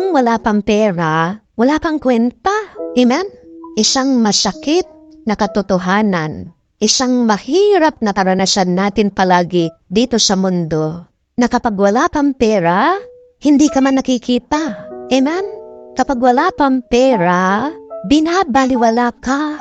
Kung wala pang pera, wala pang kwenta. Amen? Isang masakit na katotohanan, isang mahirap na karanasan natin palagi dito sa mundo, na kapag wala pang pera, hindi ka man nakikita. Amen? Kapag wala pang pera, binabaliwala ka.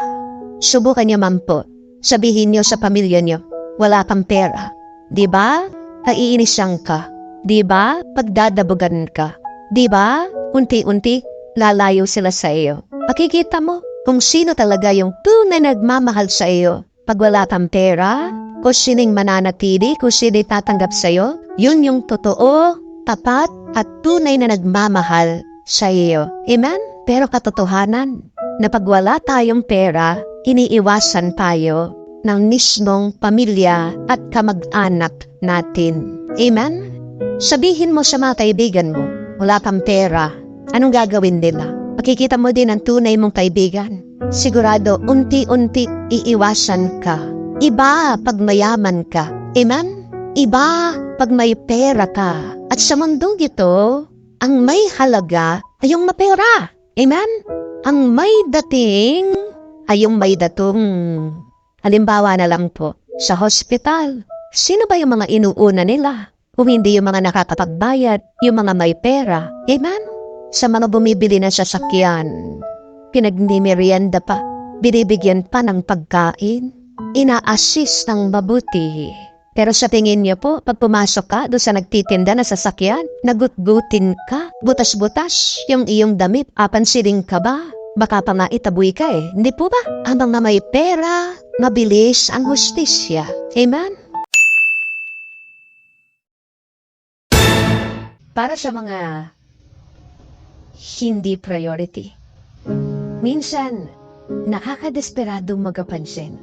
Subukan niyo man po. Sabihin niyo sa pamilya niyo, wala kang pera. Diba? Naiinisan ka. Diba? Pagdadabugan ka. Diba? Unti-unti, lalayo sila sa iyo. Makikita mo kung sino talaga yung tunay nagmamahal sa iyo. Pag wala kang pera, kung sining mananatili, kung sino'y tatanggap sa iyo, yun yung totoo, tapat, at tunay na nagmamahal sa iyo. Amen? Pero katotohanan, na pag wala tayong pera, iniiwasan tayo ng mismong pamilya at kamag-anak natin. Amen? Sabihin mo sa mga kaibigan mo, wala kang pera, anong gagawin nila? Makikita mo din ang tunay mong kaibigan. Sigurado, unti-unti iiwasan ka. Iba pag mayaman ka. Amen? Iba pag may pera ka. At sa mundong ito, ang may halaga ay yung mapera. Amen? Ang may dating ay yung may datong. Halimbawa na lang po, sa hospital, sino ba yung mga inuuna nila? Kung hindi yung mga nakakapagbayad, yung mga may pera. Amen? Sa mga bumibili ng sasakyan, pinagnimerienda pa, binibigyan pa ng pagkain, ina-assist ng mabuti. Pero sa tingin niyo po, pag pumasok ka doon sa nagtitinda na sasakyan, nagutgutin ka, butas-butas yung iyong damit, apansiling ka ba? Baka pa nga itaboy ka eh. Hindi po ba? Ang mga may pera, mabilis ang hustisya. Amen? Para sa mga hindi priority, minsan nakakadesperadong magapansin,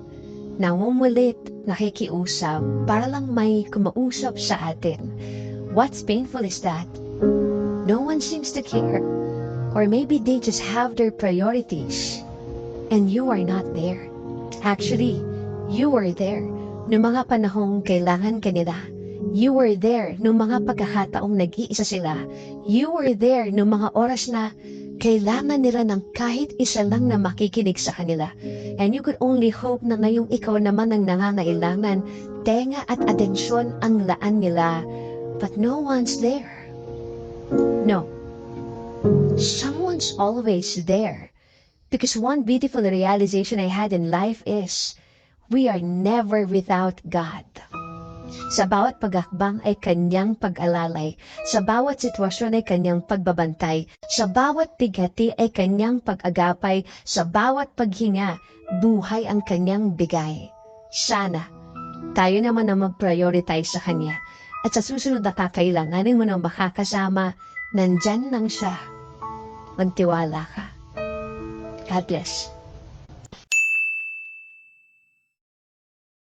nangumulit, nakikiusap, para lang may kumausap sa atin. What's painful is that no one seems to care. Or maybe they just have their priorities and you are not there. Actually, you were there noong mga panahong kailangan ka nila. You were there noong mga pagkakataong nag-iisa sila. You were there noong mga oras na kailangan nila ng kahit isa lang na makikinig sa kanila. And you could only hope na ngayong ikaw naman ang nangangailangan, tenga at atensyon ang laan nila. But no one's there. No. Someone's always there. Because one beautiful realization I had in life is, we are never without God. Sa bawat pagakbang ay kanyang pag-alalay. Sa bawat sitwasyon ay kanyang pagbabantay. Sa bawat bigati ay kanyang pag-agapay. Sa bawat paghinga, buhay ang kanyang bigay. Sana, tayo naman ang mag-prioritize sa kanya. At sa susunod na kakailanganin mo nang makakasama, nandyan lang siya. Magtiwala ka. God bless.